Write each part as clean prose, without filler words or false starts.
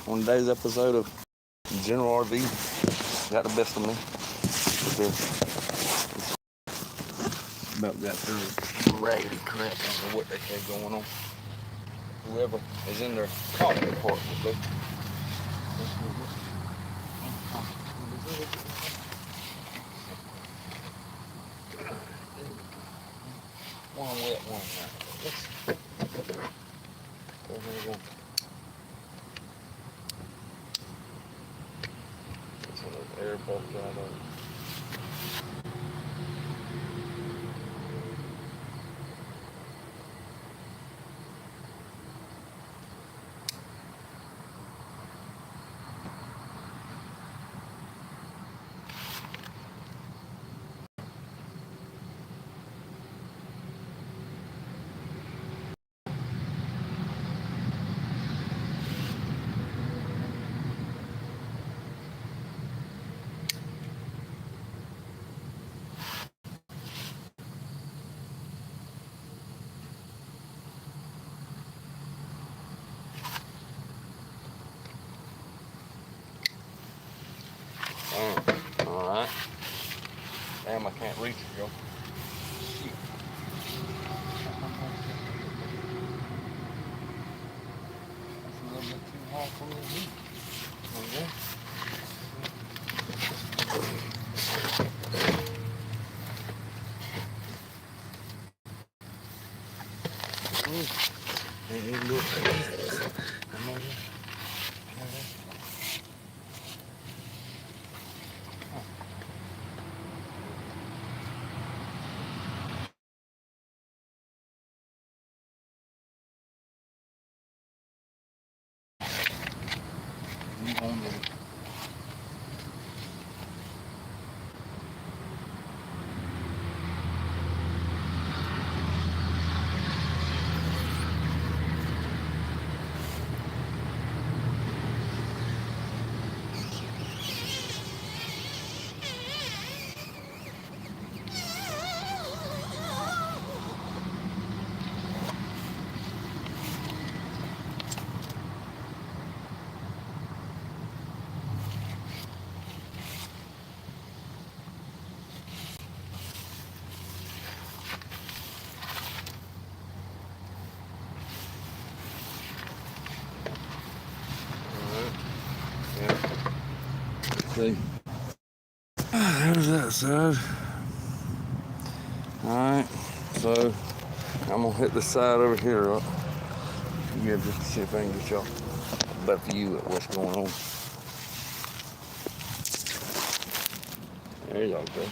on today's episode of General RV. Got the best of me. About got their raggedy crap. I don't know what they had going on. Whoever is in their coffee department, though. One wet, one not. Go ahead and go. That's one of those air bolts right over. Alright. Damn, I can't reach it, yo. Shit. That's a little bit too hard for me to reach. Okay. Ain't even do it like that. Come on here. On there. See, there's that side. Alright, so I'm gonna hit the side over here up. Yeah, just to see if I can get y'all a better view at what's going on. There y'all go.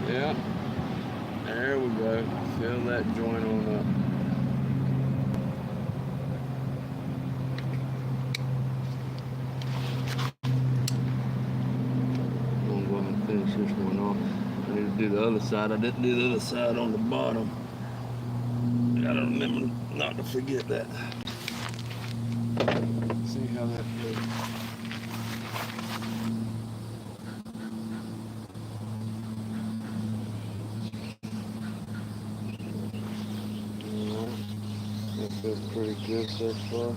Yeah, there we go. Fill that joint on up. I'm gonna go ahead and finish this one off. I need to do the other side. I didn't do the other side on the bottom. Gotta remember not to forget that. See how that goes. That feels pretty good so far.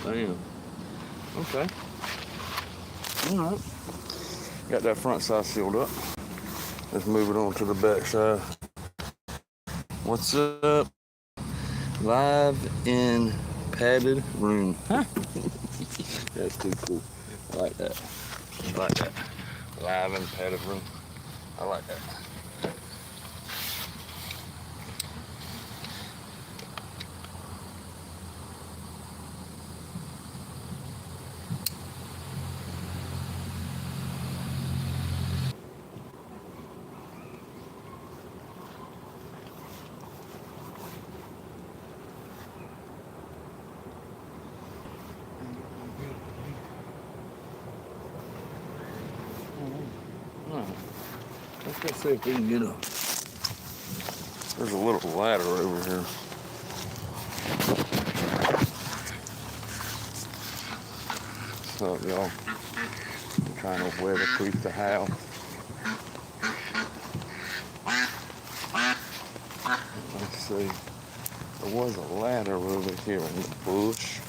Damn. Okay. Alright. Got that front side sealed up. Let's move it on to the back side. What's up? Live in padded room. Huh? That's too cool. I like that. I like that. Live in padded room. I like that. Let's see if we can get a... There's a little ladder over here. So y'all, I'm trying to weatherproof the house. Let's see. There was a ladder over here in the bush.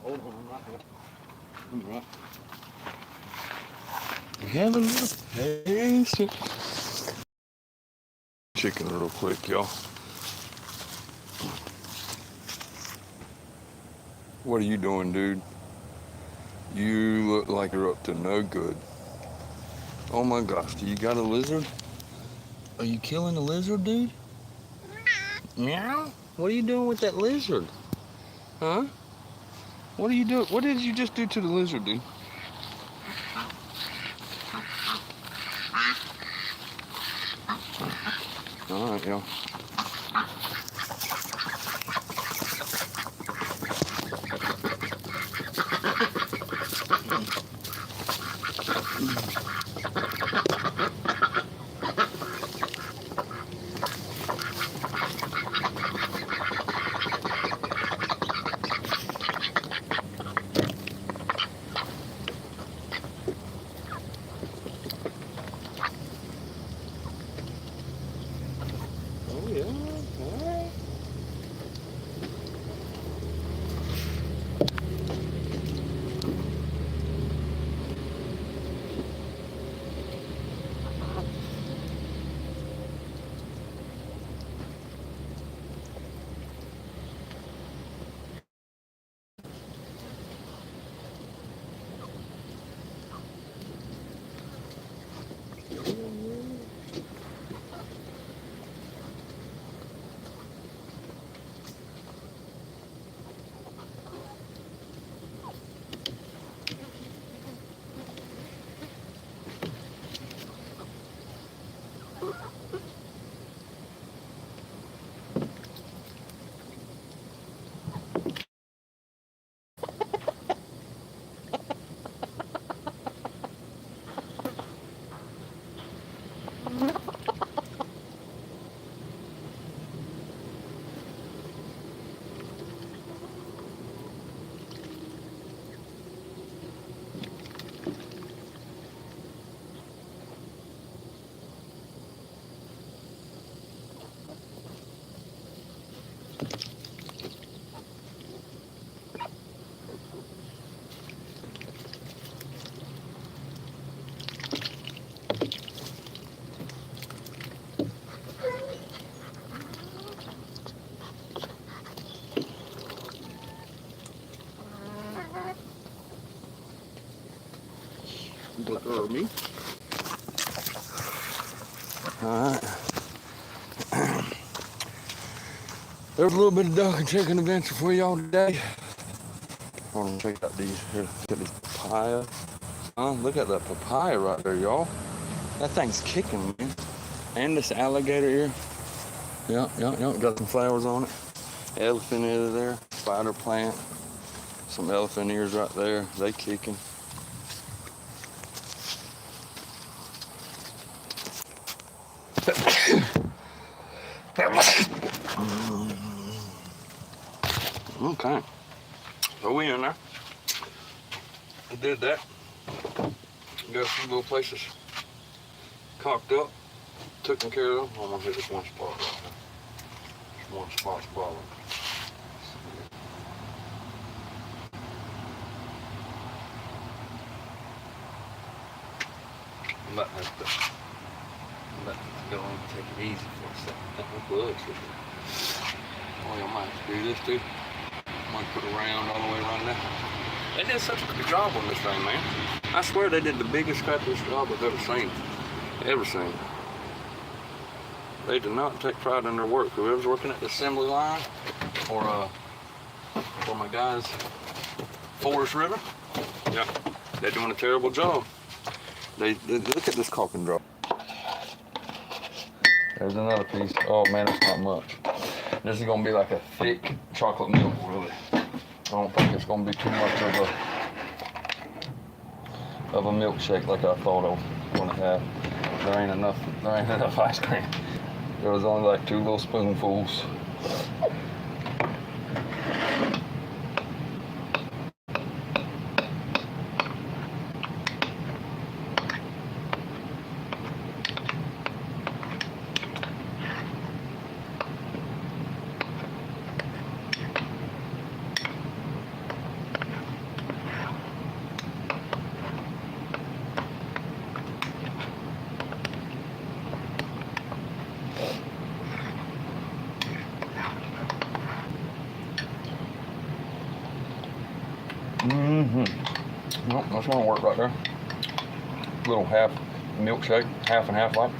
Hold on, I'm right here. I'm right. Have a little patience. Chicken real quick, y'all. What are you doing, dude? You look like you're up to no good. Oh my gosh, do you got a lizard? Are you killing a lizard, dude? Meow? What are you doing with that lizard? Huh? What are you doing? What did you just do to the lizard, dude? All right, y'all. Butter me. Alright. There's a little bit of duck and chicken adventure for y'all today. I want to check out these here. Look at these papaya. Look at that papaya right there, y'all. That thing's kicking, man. And this alligator here. Yep. Got some flowers on it. Elephant ear there. Spider plant. Some elephant ears right there. They kicking. Okay. So we in there. I did that. Got a few little places cocked up, taken care of. I'm gonna hit this one spot right now. This one spot's bothering me. I'm about to have to go and take it easy for a second. That looks good. Oh, I might have to do this too. Might put a round all the way around there. They did such a good job on this thing, man. I swear they did the biggest, crappiest job I've ever seen. They do not take pride in their work. Whoever's working at the assembly line or my guys, Forest River, yeah, they're doing a terrible job. They look at this caulking drop. There's another piece. Oh man, it's not much. This is gonna be like a thick chocolate milk, really. I don't think it's gonna be too much of a milkshake like I thought I was gonna have. There ain't enough ice cream. There was only like 2 little spoonfuls. Nope, that's gonna work right there. Little half milkshake, half and half like.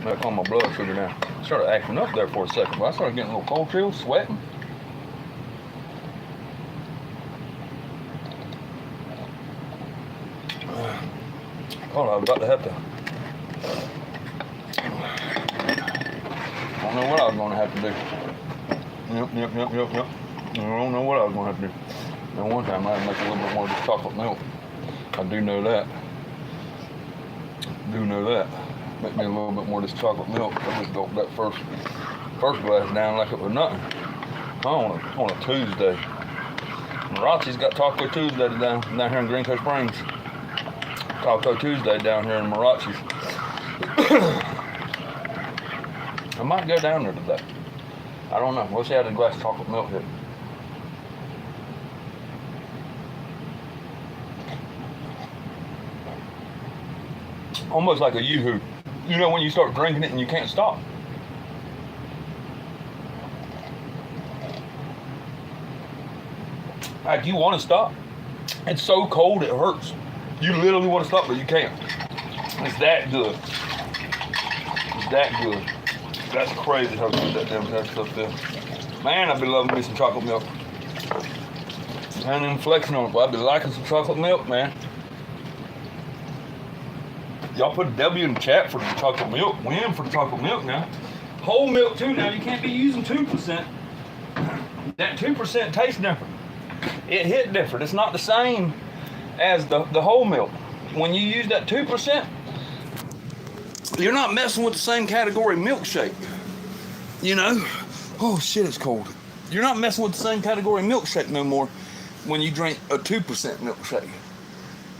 Back on my blood sugar now. Started acting up there for a second, but I started getting a little cold chills, sweating. Oh, I was about to have to. I don't know what I was gonna have to do. Yep. I don't know what I was gonna have to do. And one time I had to make a little bit more of this chocolate milk. I do know that. Make me a little bit more of this chocolate milk. I just gulped that first glass down like it was nothing. On a Tuesday. Marachi's got Taco Tuesday down here in Green Cove Springs. Taco Tuesday down here in Marachi's. I might go down there today. I don't know. We'll see how the glass of chocolate milk hit. Almost like a yoo-hoo. You know when you start drinking it and you can't stop. Like you want to stop. It's so cold it hurts. You literally want to stop, but you can't. It's that good. That's crazy how good that damn stuff is. Man, I've been loving me some chocolate milk. I ain't even flexing on it, but I've been liking some chocolate milk, man. Y'all put a W in the chat for the chocolate milk. Win for the chocolate milk now. Whole milk too now. You can't be using 2%. That 2% tastes different. It hit different. It's not the same as the whole milk. When you use that 2%, you're not messing with the same category milkshake. You know? Oh shit, it's cold. You're not messing with the same category milkshake no more when you drink a 2% milkshake.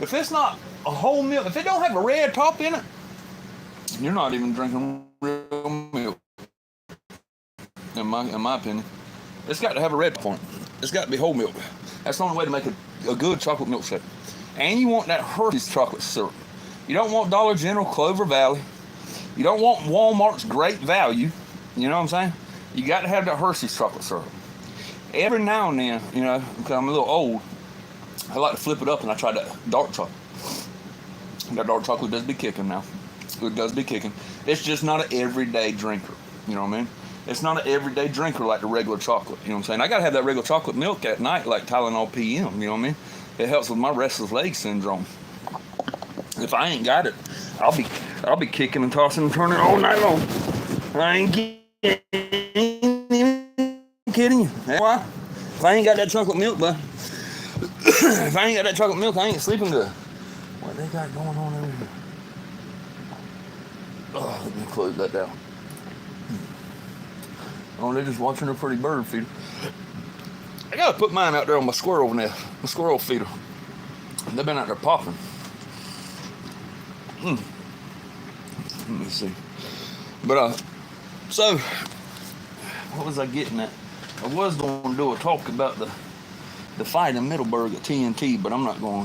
If it's not a whole milk, if it don't have a red top in it, you're not even drinking real milk. In my opinion. It's got to have a red top on it. It's got to be whole milk. That's the only way to make a good chocolate milkshake. And you want that Hershey's chocolate syrup. You don't want Dollar General, Clover Valley. You don't want Walmart's Great Value. You know what I'm saying? You got to have that Hershey's chocolate syrup. every now and then, you know, because I'm a little old, I like to flip it up and I try that dark chocolate. That dark chocolate does be kicking now. It does be kicking. It's just not an everyday drinker. You know what I mean? It's not an everyday drinker like the regular chocolate. You know what I'm saying? I gotta have that regular chocolate milk at night, like Tylenol PM. You know what I mean? It helps with my restless leg syndrome. If I ain't got it, I'll be kicking and tossing and turning all night long. I ain't kidding you. That's why. If I ain't got that chocolate milk, bud. If I ain't got that chocolate milk, I ain't sleeping good. What they got going on over here? Oh, let me close that down. Oh, they're just watching a pretty bird feeder. I gotta put mine out there on my squirrel nest, my squirrel feeder. They've been out there popping. Let me see. But so what was I getting at? I was going to do a talk about the fight in Middleburg at TNT, but I'm not going.